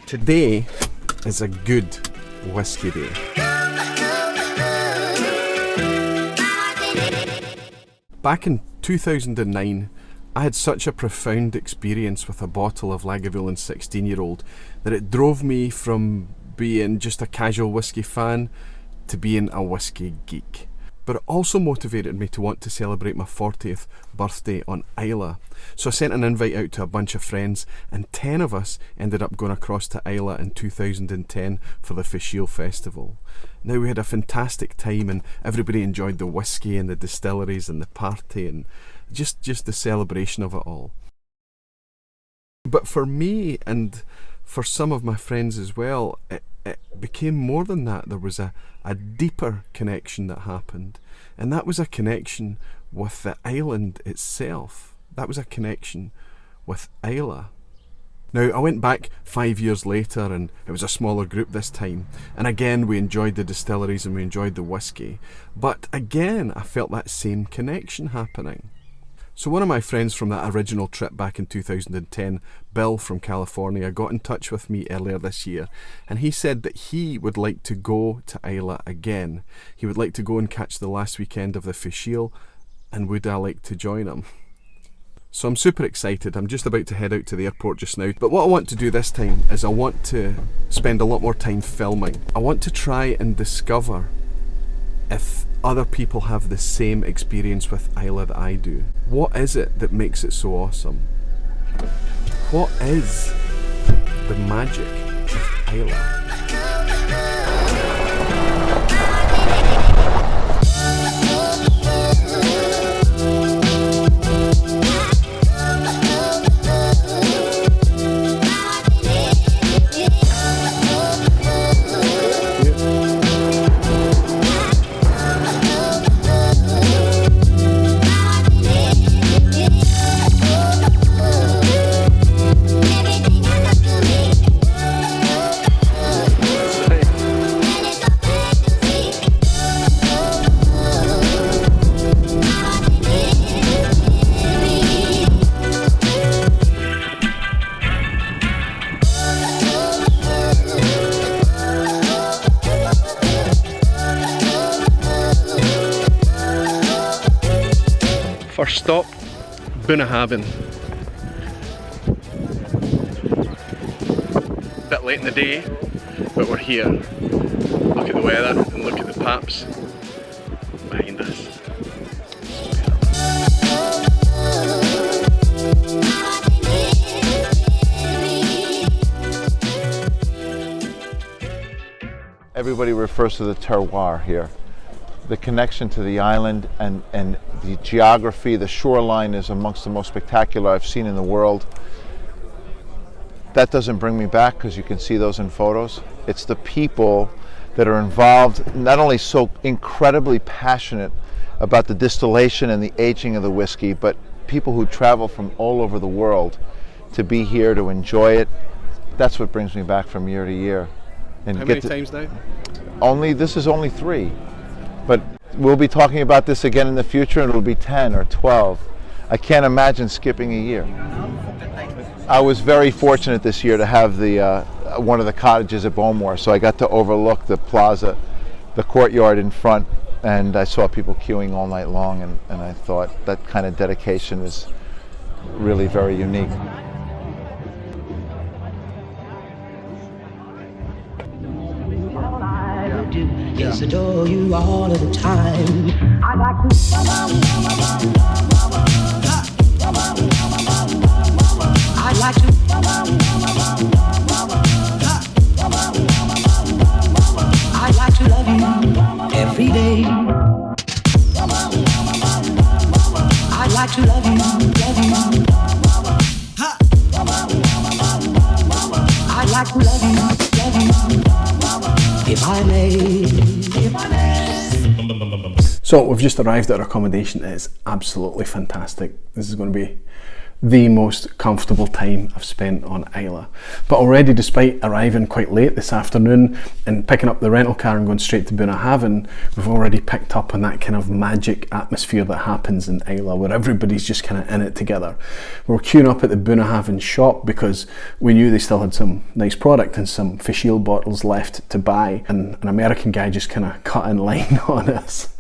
Today is a good whiskey day. Back in 2009, I had such a profound experience with a bottle of Lagavulin 16-year-old that it drove me from being just a casual whiskey fan to being a whiskey geek. But it also motivated me to want to celebrate my 40th birthday on Islay. So I sent an invite out to a bunch of friends, and 10 of us ended up going across to Islay in 2010 for the Fèis Ìle festival. Now, we had a fantastic time, and everybody enjoyed the whiskey and the distilleries and the party and just the celebration of it all. But for me, and for some of my friends as well, it became more than that. There was a deeper connection that happened, and that was a connection with the island itself. That was a connection with Islay. Now, I went back 5 years later, and it was a smaller group this time, and again we enjoyed the distilleries and we enjoyed the whiskey, but again I felt that same connection happening. So one of my friends from that original trip back in 2010, Bill from California, got in touch with me earlier this year, and he said that he would like to go to Islay again. He would like to go and catch the last weekend of the Fèis Ìle, and would I like to join him? So I'm super excited. I'm just about to head out to the airport just now, but what I want to do this time is I want to spend a lot more time filming. I want to try and discover if other people have the same experience with Islay that I do. What is it that makes it so awesome? What is the magic of Islay? First stop, Bunnahabhain. Bit late in the day, but we're here. Look at the weather and look at the paps behind us. Everybody refers to the terroir here. The connection to the island and the geography, the shoreline is amongst the most spectacular I've seen in the world. That doesn't bring me back because you can see those in photos. It's the people that are involved, not only so incredibly passionate about the distillation and the aging of the whiskey, but people who travel from all over the world to be here to enjoy it. That's what brings me back from year to year. And how many times now? This is only 3. But we'll be talking about this again in the future, and it'll be 10 or 12. I can't imagine skipping a year. I was very fortunate this year to have one of the cottages at Bowmore, so I got to overlook the plaza, the courtyard in front, and I saw people queuing all night long, and I thought that kind of dedication is really very unique. Yes, adore you all of the time. I like to. I like to. I like to love you every day. I like to love you, love you. I like to love you, if I may. So we've just arrived at our accommodation. It's absolutely fantastic. This is going to be the most comfortable time I've spent on Islay. But already, despite arriving quite late this afternoon and picking up the rental car and going straight to Bunnahabhain, we've already picked up on that kind of magic atmosphere that happens in Islay, where everybody's just kind of in it together. We're queuing up at the Bunnahabhain shop because we knew they still had some nice product and some Fèis Ìle bottles left to buy, and an American guy just kind of cut in line on us.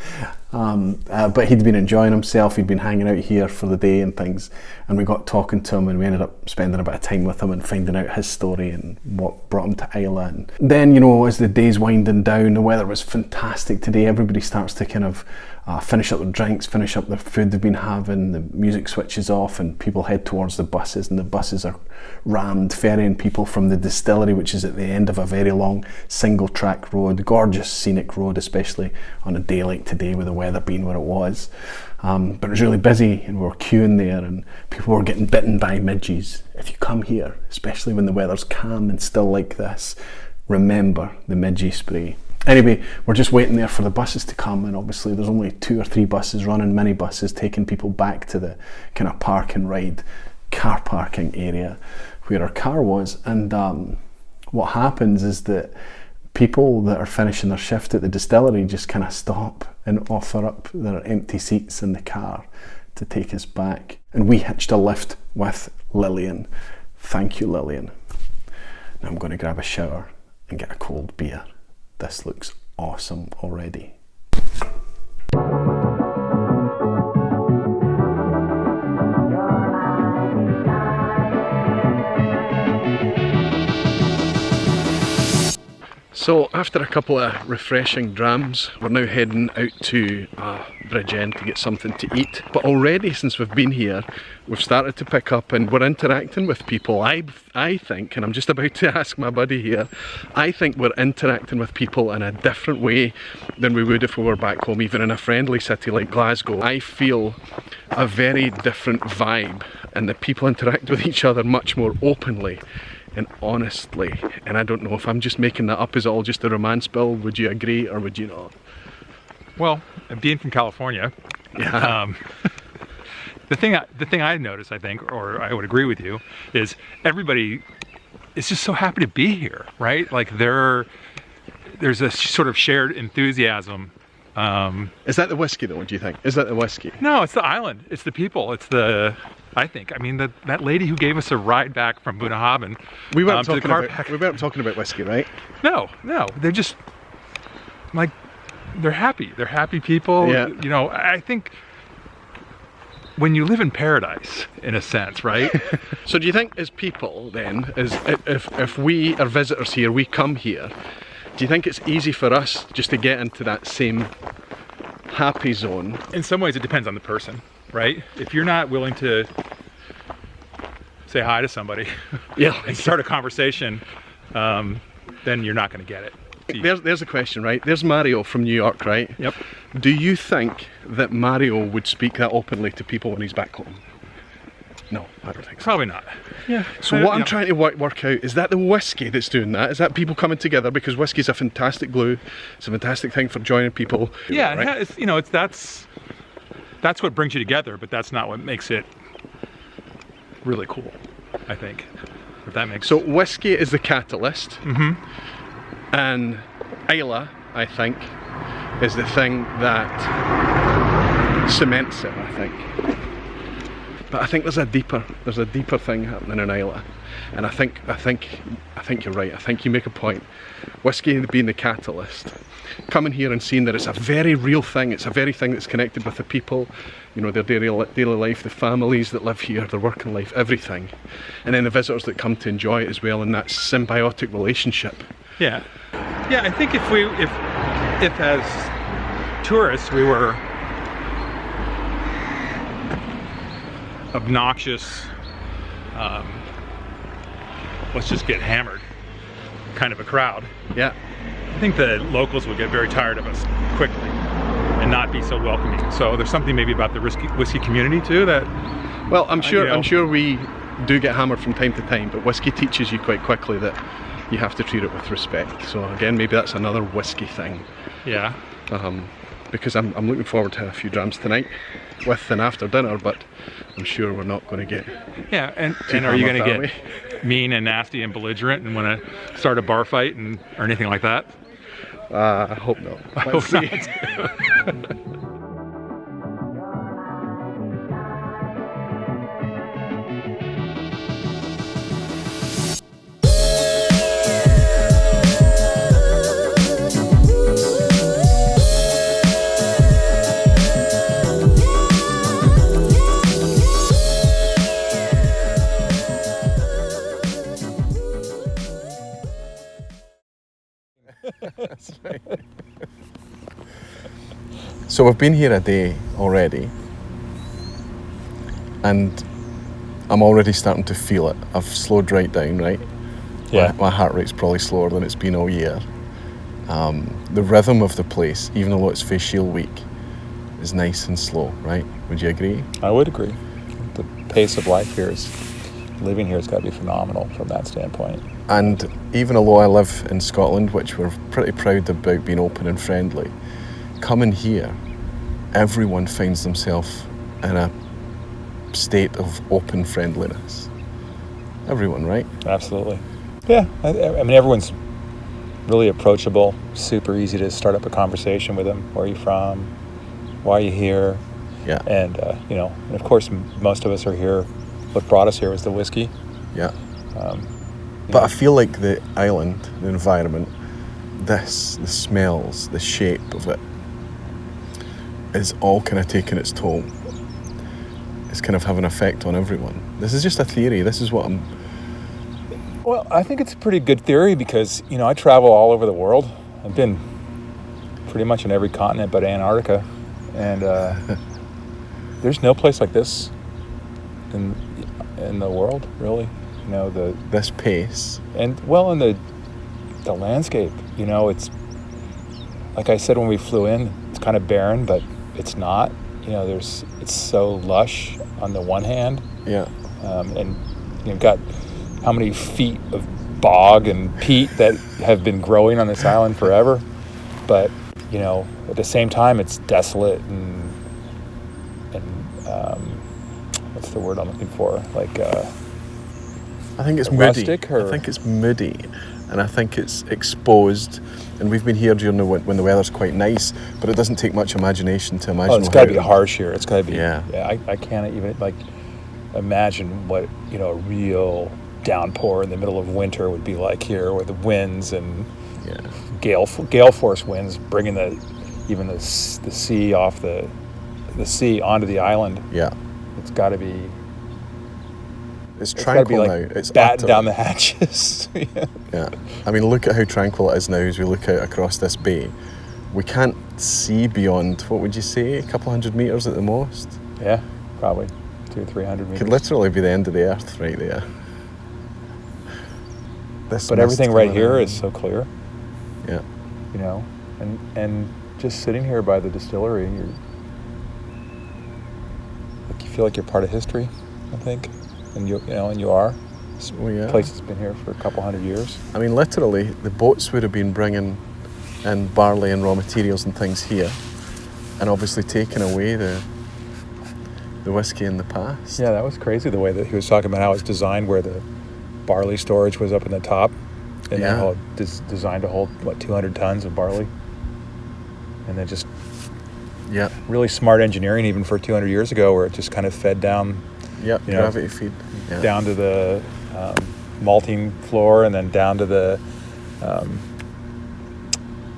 But he'd been enjoying himself, he'd been hanging out here for the day and things, and we got talking to him and we ended up spending a bit of time with him and finding out his story and what brought him to Islay. And then, you know, as the day's winding down, the weather was fantastic today. Everybody starts to kind of finish up their drinks, finish up the food they've been having, the music switches off and people head towards the buses, and the buses are rammed, ferrying people from the distillery, which is at the end of a very long single track road, gorgeous scenic road, especially on a day like today with the weather being where it was. But it was really busy and we were queuing there and people were getting bitten by midges. If you come here, especially when the weather's calm and still like this, remember the midgie spray. Anyway, we're just waiting there for the buses to come, and obviously there's only 2 or 3 buses running, mini buses taking people back to the kind of park and ride car parking area where our car was. And what happens is that people that are finishing their shift at the distillery just kind of stop and offer up their empty seats in the car to take us back. And we hitched a lift with Lillian. Thank you, Lillian. Now I'm going to grab a shower and get a cold beer. This looks awesome already. So after a couple of refreshing drams, we're now heading out to Bridge End to get something to eat. But already since we've been here, we've started to pick up and we're interacting with people. I think, and I'm just about to ask my buddy here, I think we're interacting with people in a different way than we would if we were back home, even in a friendly city like Glasgow. I feel a very different vibe, and that people interact with each other much more openly and honestly, and I don't know if I'm just making that up. Is it all just a romance bill? Would you agree or would you not? Well, being from California, yeah. The thing I notice, I think, or I would agree with you, is everybody is just so happy to be here, right? Like there's a sort of shared enthusiasm. Is that the whiskey though, do you think? Is that the whiskey? No, it's the island. It's the people. It's the, I think. I mean, that lady who gave us a ride back from Bunnahabhain. We weren't talking about whiskey, right? No. They're just like, they're happy. They're happy people. Yeah. You know, I think when you live in paradise, in a sense, right? So do you think as people then, if we are visitors here, we come here, do you think it's easy for us just to get into that same happy zone? In some ways it depends on the person, right? If you're not willing to say hi to somebody, yeah, and start a conversation, then you're not going to get it. There's a question, right? There's Mario from New York, right? Yep. Do you think that Mario would speak that openly to people when he's back home? No, I don't think so. Probably not. Yeah. So what I'm trying to work out, is that the whiskey that's doing that? Is that people coming together? Because whiskey's a fantastic glue. It's a fantastic thing for joining people. Yeah, right? it's, you know, that's what brings you together, but that's not what makes it really cool, I think. If that makes sense. So whiskey is the catalyst. Mm-hmm. And Islay, I think, is the thing that cements it, I think. But I think there's a deeper thing happening in Islay. And I think you're right. I think you make a point. Whiskey being the catalyst. Coming here and seeing that it's a very real thing, it's a very thing that's connected with the people, you know, their daily life, the families that live here, their working life, everything. And then the visitors that come to enjoy it as well in that symbiotic relationship. Yeah. Yeah, I think if as tourists we were obnoxious, let's just get hammered kind of a crowd. Yeah. I think the locals would get very tired of us quickly and not be so welcoming. So there's something maybe about the whiskey community too that. Well, I'm sure we do get hammered from time to time, but whiskey teaches you quite quickly that you have to treat it with respect. So again, maybe that's another whiskey thing. Yeah. because I'm looking forward to a few drams tonight with and after dinner, but I'm sure we're not going to get... Yeah, and are you going to get mean and nasty and belligerent and want to start a bar fight or anything like that? I hope not. I hope not. That's right. So we've been here a day already, and I'm already starting to feel it. I've slowed right down, right? Yeah. My heart rate's probably slower than it's been all year. The rhythm of the place, even though it's Fèis Ìle week, is nice and slow, right? Would you agree? I would agree. The pace of life here living here has got to be phenomenal from that standpoint. And even although I live in Scotland, which we're pretty proud about being open and friendly, coming here, everyone finds themselves in a state of open friendliness. Everyone, right? Absolutely. Yeah, I mean, everyone's really approachable, super easy to start up a conversation with them. Where are you from? Why are you here? Yeah. And, and of course, most of us are here. What brought us here was the whiskey. Yeah. But I feel like the island, the environment, the smells, the shape of it, is all kind of taking its toll. It's kind of having an effect on everyone. This is just a theory. This is what I'm... Well, I think it's a pretty good theory because, I travel all over the world. I've been pretty much on every continent but Antarctica. And there's no place like this in the world, really. This pace. And, in the landscape, it's... Like I said when we flew in, it's kind of barren, but it's not. It's so lush on the one hand. Yeah. And you've got how many feet of bog and peat that have been growing on this island forever. But, at the same time, it's desolate and what's the word I'm looking for? I think it's moody. Rustic, I think it's moody, and I think it's exposed. And we've been here during when the weather's quite nice, but it doesn't take much imagination to imagine. Oh, it's got to be harsh here. It's got to be. Yeah. I can't even imagine what a real downpour in the middle of winter would be like here, where the winds and gale force winds bringing the sea off the sea onto the island. Yeah. It's got to be. It's tranquil now. It's batten down the hatches. Yeah. I mean, look at how tranquil it is now as we look out across this bay. We can't see beyond, what would you say, a couple hundred metres at the most? Yeah, probably 200 or 300 metres. Could literally be the end of the earth right there. But everything right here is so clear. Yeah. And just sitting here by the distillery, you feel like you're part of history, I think. And you are. This place has been here for a couple hundred years. I mean, literally, the boats would have been bringing in barley and raw materials and things here, and obviously taking away the whiskey in the past. Yeah, that was crazy the way that he was talking about how it's designed, where the barley storage was up in the top, and how it's designed to hold 200 tons of barley, and then just really smart engineering even for 200 years ago, where it just kind of fed down. Yep, gravity feed. Yeah. Down to the malting floor, and then down to the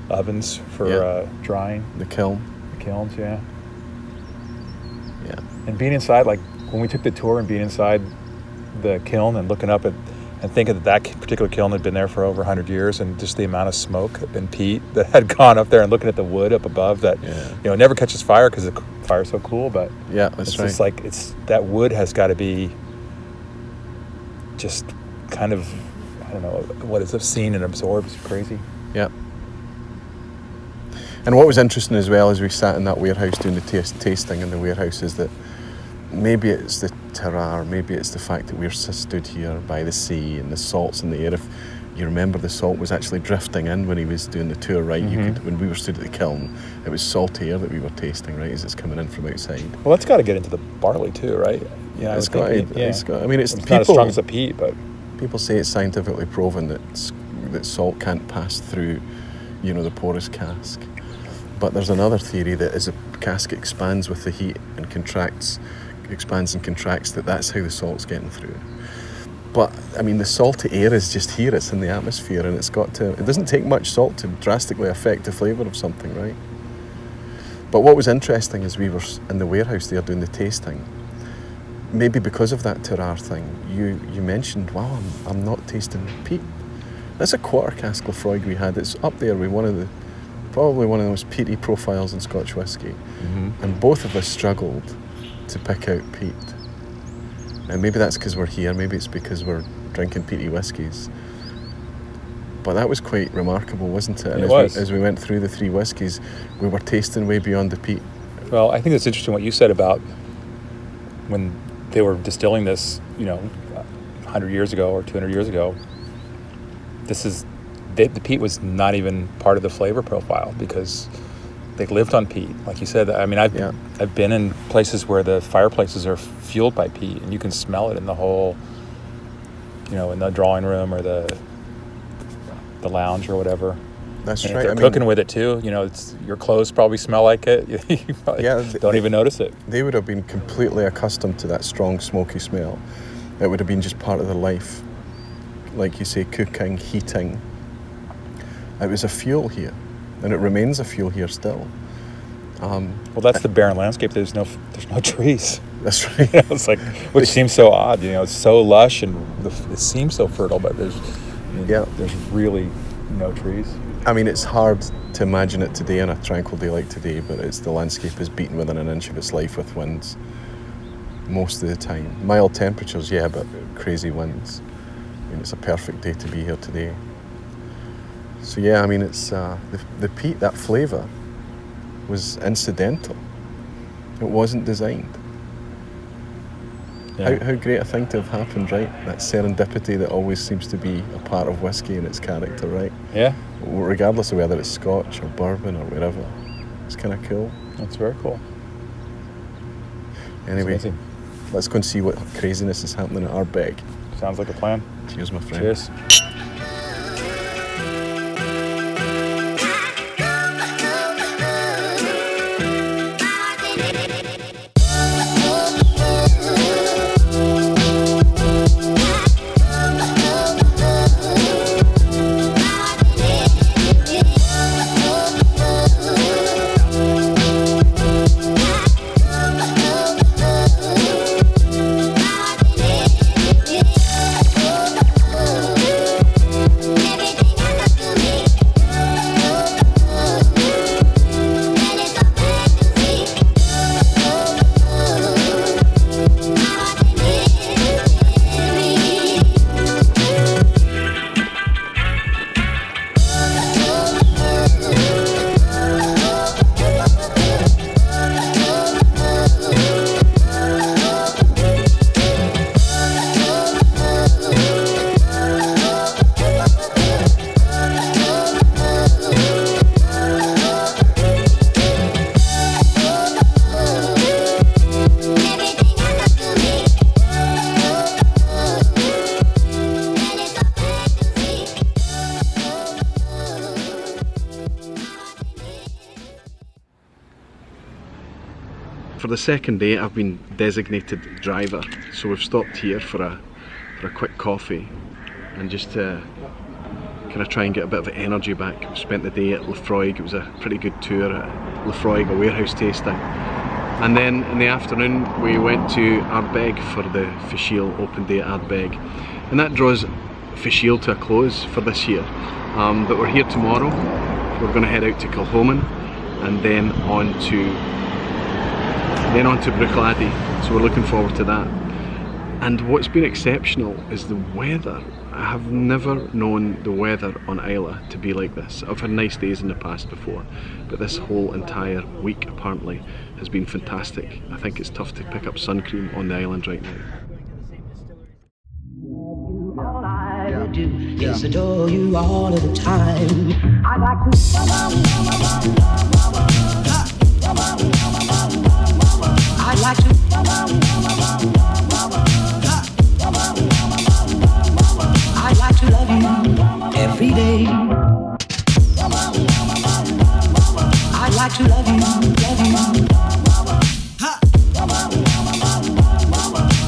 ovens for drying. The kiln. The kilns, yeah. Yeah. And being inside, when we took the tour and being inside the kiln and looking up at and thinking that particular kiln had been there for over 100 years, and just the amount of smoke and peat that had gone up there, and looking at the wood up above that, it never catches fire because the fire's so cool, but that's right. Just that wood has got to be just kind of, I don't know, what is seen and absorbed. It's crazy. Yeah. And what was interesting as well as we sat in that warehouse doing the tasting in the warehouse is that maybe it's the terroir, maybe it's the fact that we're stood here by the sea and the salts in the air. If you remember the salt was actually drifting in when he was doing the tour, right? You could, when we were stood at the kiln, it was salt air that we were tasting, right, as it's coming in from outside. Well, that's got to get into the barley too, right? Yeah, It's got, I mean, it's not people, as strong as the peat, but people say it's scientifically proven that salt can't pass through, you know, the porous cask. But there's another theory that as a cask expands with the heat and expands and contracts, that's how the salt's getting through. But I mean, the salty air is just here, it's in the atmosphere, and it doesn't take much salt to drastically affect the flavour of something, right? But what was interesting is we were in the warehouse there doing the tasting. Maybe because of that terroir thing, you mentioned, wow, I'm not tasting peat. That's a quarter cask Laphroaig we had. It's up there with probably one of the most peaty profiles in Scotch whisky. And both of us struggled to pick out peat. And maybe that's because we're here, maybe it's because we're drinking peaty whiskies. But that was quite remarkable, wasn't it? And as we went through the 3 whiskies, we were tasting way beyond the peat. Well, I think it's interesting what you said about when they were distilling this, 100 years ago or 200 years ago. The peat was not even part of the flavor profile because they lived on peat, like you said. I mean, I've been in places where the fireplaces are fueled by peat, and you can smell it in the whole, in the drawing room or the lounge or whatever. That's and right. If they're cooking with it too, your clothes probably smell like it. You probably don't even notice it. They would have been completely accustomed to that strong, smoky smell. It would have been just part of their life. Like you say, cooking, heating. It was a fuel here. And it remains a fuel here still. Well, that's the barren landscape. There's no trees. That's right. It's like, which seems so odd. It's so lush and it seems so fertile, but there's really no trees. I mean, it's hard to imagine it today on a tranquil day like today, but the landscape is beaten within an inch of its life with winds most of the time. Mild temperatures, yeah, but crazy winds. I mean, it's a perfect day to be here today. So yeah, I mean, it's the peat, that flavour, was incidental. It wasn't designed. Yeah. How great a thing to have happened, right? That serendipity that always seems to be a part of whiskey and its character, right? Yeah. Regardless of whether it's Scotch or bourbon or wherever. It's kind of cool. That's very cool. Anyway, let's go and see what craziness is happening at Ardbeg. Sounds like a plan. Cheers, my friend. Cheers. For the second day, I've been designated driver, so we've stopped here for a quick coffee and just to kind of try and get a bit of energy back. We spent the day at Laphroaig. It was a pretty good tour at Laphroaig, a warehouse tasting, and then in the afternoon we went to Ardbeg for the Fèis Ìle open day at Ardbeg, and that draws Fèis Ìle to a close for this year. But we're here tomorrow. We're going to head out to Kilchoman and then on to Bruichladdich, so we're looking forward to that. And what's been exceptional is the weather. I have never known the weather on Islay to be like this. I've had nice days in the past before, but this whole entire week apparently has been fantastic. I think it's tough to pick up sun cream on the island right now. All I would do Yes, adore you all of the time. I'd like to. I'd like to. I'd like to love you every day. I'd like to love you, love you.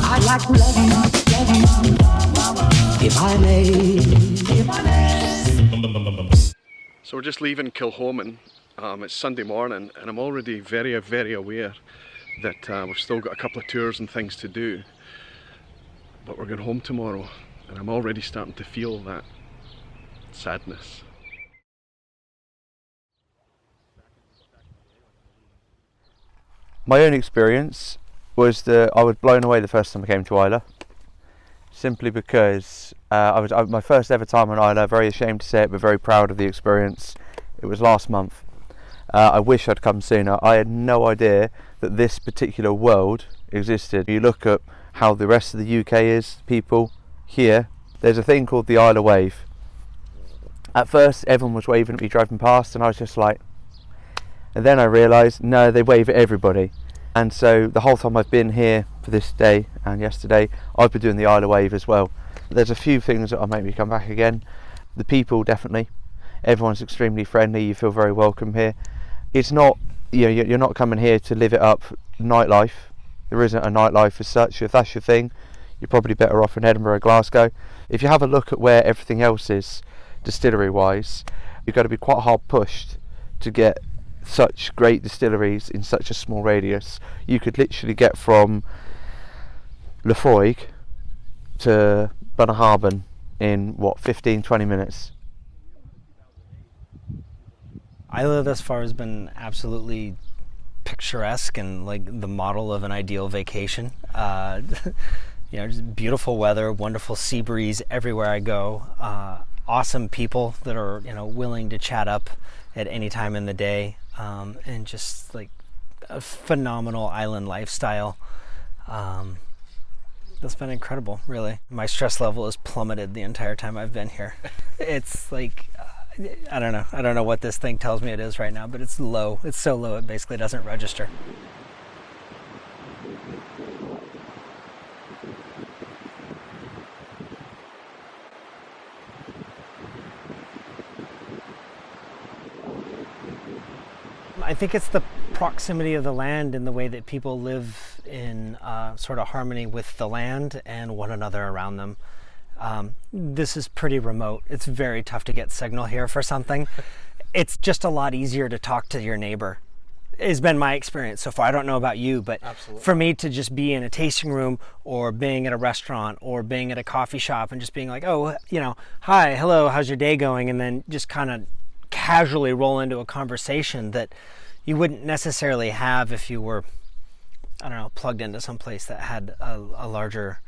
I'd like to love you, if I may, if I may. So we're just leaving Kilchoman. It's Sunday morning, and I'm already very, very aware that we've still got a couple of tours and things to do. But we're going home tomorrow, and I'm already starting to feel that sadness. My own experience was that I was blown away the first time I came to Islay, simply because my first ever time on Islay. Very ashamed to say it, but very proud of the experience. It was last month. I wish I'd come sooner. I had no idea that this particular world existed. You look at how the rest of the UK is, people here, there's a thing called the Islay Wave. At first everyone was waving at me driving past, and I was just like, and then I realised, no, they wave at everybody. And so the whole time I've been here for this day and yesterday, I've been doing the Islay Wave as well. There's a few things that will make me come back again. The people, definitely. Everyone's extremely friendly, you feel very welcome here. It's not, you're not coming here to live it up nightlife. There isn't a nightlife as such. If that's your thing, you're probably better off in Edinburgh or Glasgow. If you have a look at where everything else is, distillery wise, you've got to be quite hard pushed to get such great distilleries in such a small radius. You could literally get from Laphroaig to Bunnahabhain in 15-20 minutes. Islay thus far has been absolutely picturesque and like the model of an ideal vacation. Just beautiful weather, wonderful sea breeze everywhere I go. Awesome people that are willing to chat up at any time in the day, and just like a phenomenal island lifestyle. That's been incredible, really. My stress level has plummeted the entire time I've been here. It's like, I don't know what this thing tells me it is right now, but it's low. It's so low it basically doesn't register. I think it's the proximity of the land and the way that people live in sort of harmony with the land and one another around them. This is pretty remote. It's very tough to get signal here for something. It's just a lot easier to talk to your neighbor. It's been my experience so far. I don't know about you, but absolutely, for me to just be in a tasting room or being at a restaurant or being at a coffee shop and just being like, oh, hi, hello, how's your day going? And then just kind of casually roll into a conversation that you wouldn't necessarily have if you were, plugged into some place that had a larger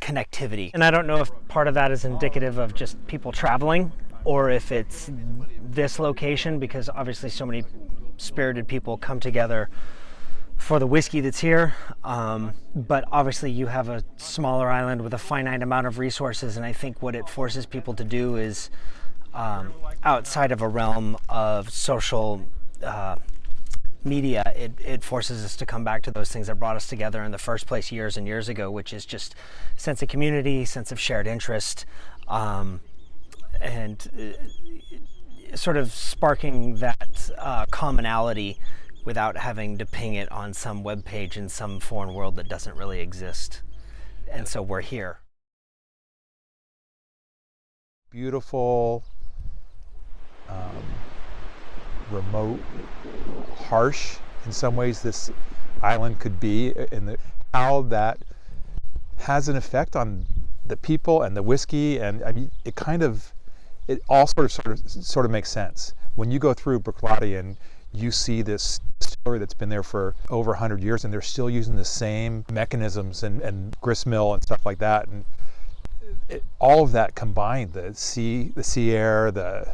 connectivity. And I don't know if part of that is indicative of just people traveling or if it's this location, because obviously so many spirited people come together for the whiskey that's here. But obviously you have a smaller island with a finite amount of resources, and I think what it forces people to do is outside of a realm of social media, it forces us to come back to those things that brought us together in the first place years and years ago, which is just sense of community, sense of shared interest, and sort of sparking that commonality without having to ping it on some web page in some foreign world that doesn't really exist. And so we're here. Beautiful, remote, harsh in some ways this island could be, and how that has an effect on the people and the whiskey. And I mean, it all sort of makes sense when you go through Bruichladdich and you see this distillery that's been there for over 100 years, and they're still using the same mechanisms and grist mill and stuff like that, and all of that combined, the sea air, the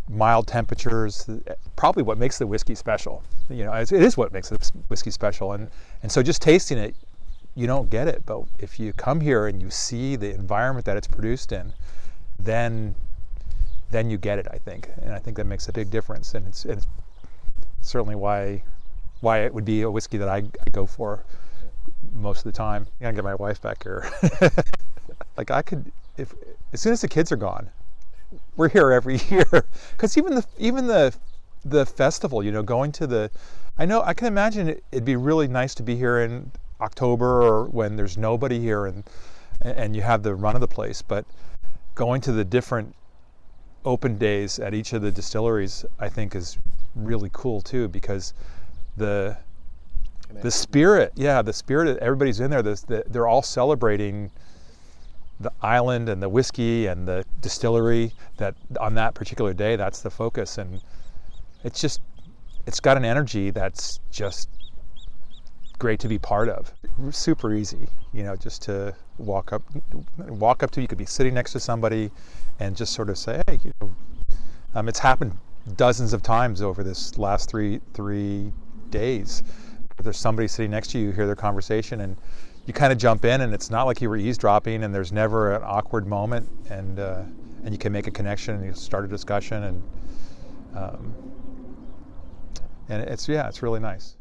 mild temperatures, probably what makes the whiskey special. It is what makes the whiskey special, and so just tasting it, you don't get it. But if you come here and you see the environment that it's produced in, then you get it, I think. And I think that makes a big difference. And it's certainly why it would be a whiskey that I go for most of the time. I gotta get my wife back here. Like I could, if as soon as the kids are gone, we're here every year. Because even the festival, you know, going to the, I can imagine it'd be really nice to be here in October or when there's nobody here and you have the run of the place. But going to the different open days at each of the distilleries, I think, is really cool too, because the spirit, everybody's in there. They're all celebrating the island and the whiskey and the distillery. That on that particular day, that's the focus, and it's got an energy that's just great to be part of. Super easy, you know, just to walk up to. You could be sitting next to somebody and just sort of say, hey, you know, it's happened dozens of times over this last three days. There's somebody sitting next to you, you hear their conversation, and you kind of jump in, and it's not like you were eavesdropping, and there's never an awkward moment, and you can make a connection and you start a discussion, and it's really nice.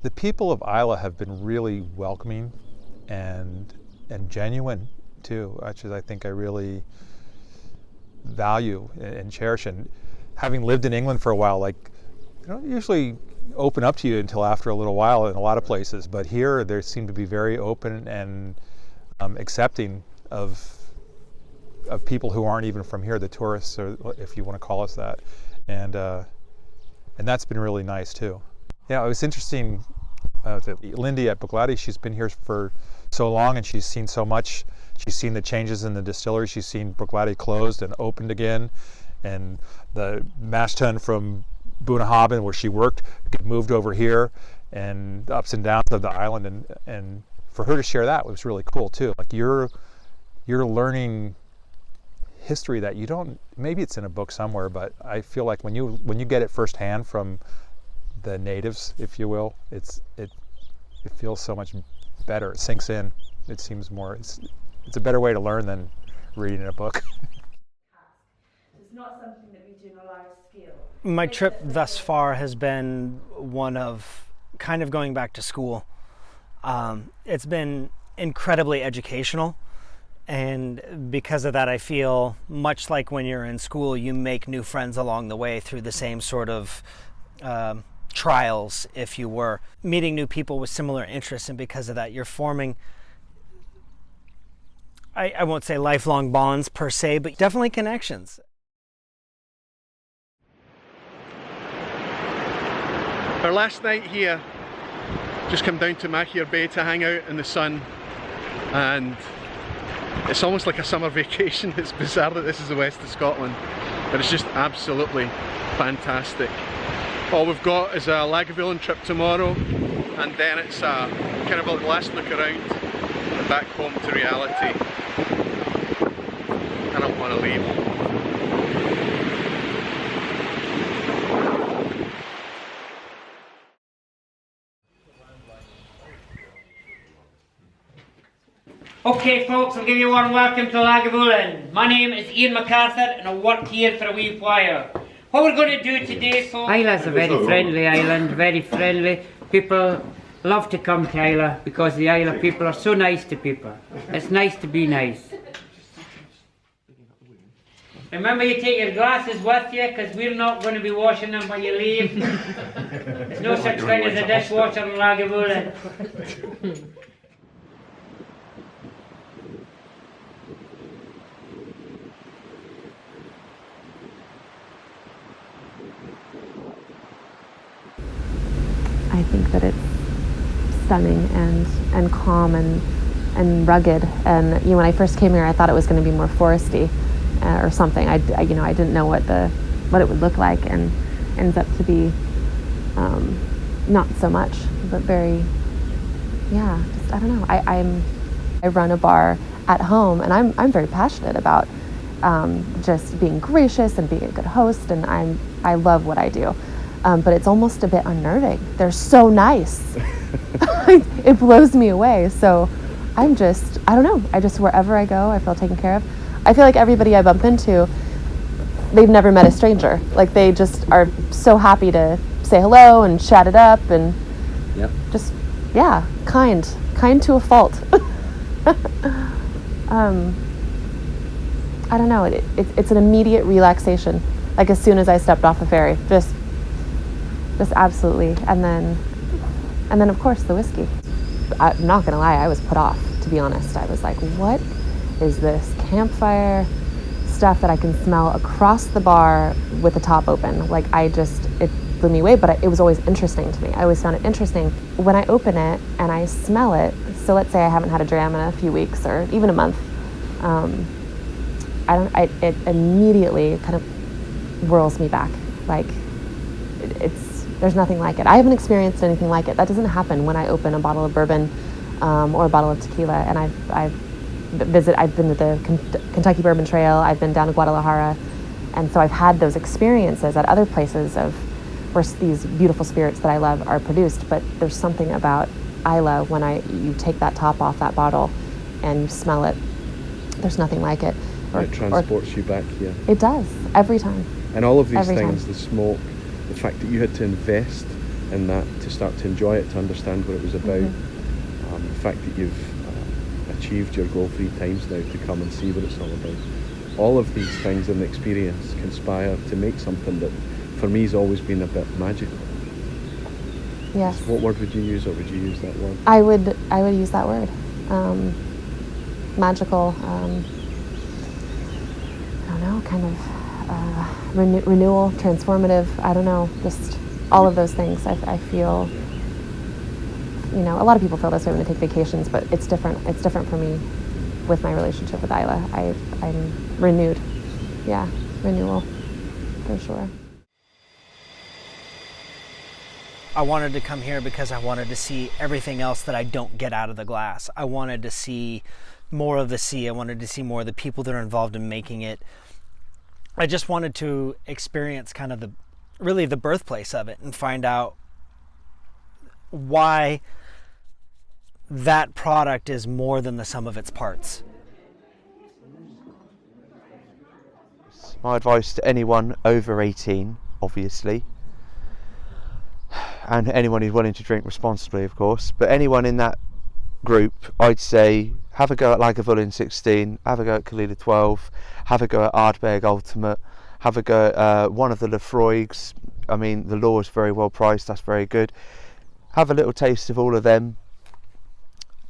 The people of Islay have been really welcoming and genuine too, which is I think I really value and cherish. And having lived in England for a while, like, they don't usually open up to you until after a little while in a lot of places, but here they seem to be very open and accepting of people who aren't even from here, the tourists, or if you want to call us that, and that's been really nice too. Yeah, it was interesting. Lindsay at Bruichladdich, she's been here for so long and she's seen so much. She's seen the changes in the distillery. She's seen Bruichladdich closed and opened again, and the mash tun from Bunnahabhain, where she worked, moved over here, and the ups and downs of the island, and for her to share that was really cool too. Like you're learning history that you don't, maybe it's in a book somewhere, but I feel like when you get it firsthand from the natives, if you will, it feels so much better. It sinks in. It seems more, it's a better way to learn than reading in a book. It's not something that we do on a large scale. My trip thus far has been one of kind of going back to school. It's been incredibly educational, and because of that I feel much like when you're in school you make new friends along the way through the same sort of trials, if you were, meeting new people with similar interests, and because of that you're forming, I won't say lifelong bonds per se, but definitely connections. Our last night here, just come down to Machier Bay to hang out in the sun, and it's almost like a summer vacation. It's bizarre that this is the west of Scotland, but it's just absolutely fantastic. All we've got is a Lagavulin trip tomorrow, and then it's a kind of a last look around and back home to reality. I don't want to leave. Okay folks, I'll give you a warm welcome to Lagavulin. My name is Ian MacArthur and I worked here for a wee while. What we're going to do today, folks... Islay's a very friendly island, very friendly. People love to come to Islay because the Islay people are so nice to people. It's nice to be nice. Remember, you take your glasses with you, because we're not going to be washing them when you leave. There's no such thing as a dishwasher in Lagavulin. I think that it's stunning and calm and rugged. And when I first came here, I thought it was going to be more foresty or something. I didn't know what it would look like, and ends up to be not so much, but very, just I don't know. I run a bar at home, and I'm very passionate about just being gracious and being a good host, and I love what I do. But it's almost a bit unnerving. They're so nice. It blows me away. So I don't know, wherever I go, I feel taken care of. I feel like everybody I bump into, they've never met a stranger. Like, they just are so happy to say hello and chat it up, and just, yeah, kind to a fault. I don't know, it's an immediate relaxation. Like, as soon as I stepped off the ferry, just absolutely. And then of course the whiskey. I'm not gonna lie, I was put off, to be honest. I was like, what is this campfire stuff that I can smell across the bar with the top open? Like, it blew me away, but it was always interesting to me. I always found it interesting. When I open it and I smell it, so let's say I haven't had a dram in a few weeks or even a month, it immediately kind of whirls me back. Like, there's nothing like it. I haven't experienced anything like it. That doesn't happen when I open a bottle of bourbon or a bottle of tequila. And I've been to the Kentucky Bourbon Trail. I've been down to Guadalajara, and so I've had those experiences at other places of where these beautiful spirits that I love are produced. But there's something about Islay when you take that top off that bottle and you smell it. There's nothing like it. It transports you back here. It does, every time. And all of these Every things, time. the smoke, the fact that you had to invest in that to start to enjoy it, to understand what it was about, the fact that you've achieved your goal 3 times now to come and see what it's all about. All of these things in the experience conspire to make something that for me has always been a bit magical. Yes. What word would you use, or would you use that word? I would use that word. Magical. I don't know, kind of renewal, transformative. I don't know, just all of those things. I feel, a lot of people feel this way when they take vacations, but it's different. It's different for me with my relationship with Islay. I'm renewed. Yeah, renewal, for sure. I wanted to come here because I wanted to see everything else that I don't get out of the glass. I wanted to see more of the sea. I wanted to see more of the people that are involved in making it. I just wanted to experience kind of the birthplace of it and find out why that product is more than the sum of its parts. My advice to anyone over 18, obviously, and anyone who's willing to drink responsibly, of course, but anyone in that group, I'd say have a go at Lagavulin 16, have a go at Caol Ila 12, have a go at Ardbeg Ultimate, have a go at one of the Laphroaigs. I mean, the law is very well priced, that's very good. Have a little taste of all of them,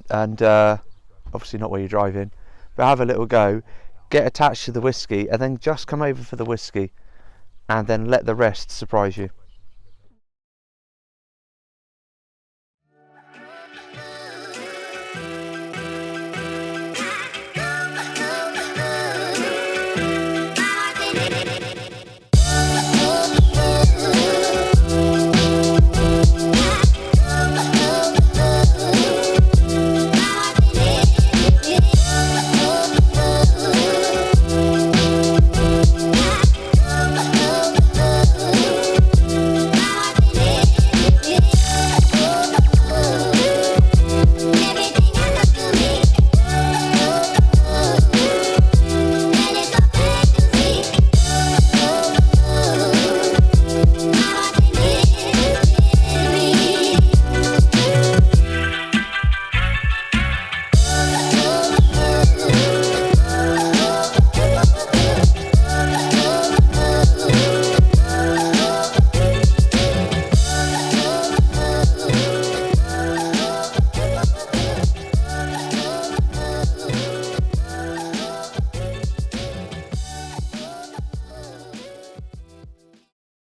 and obviously not where you're driving, but have a little go, get attached to the whiskey, and then just come over for the whiskey, and then let the rest surprise you.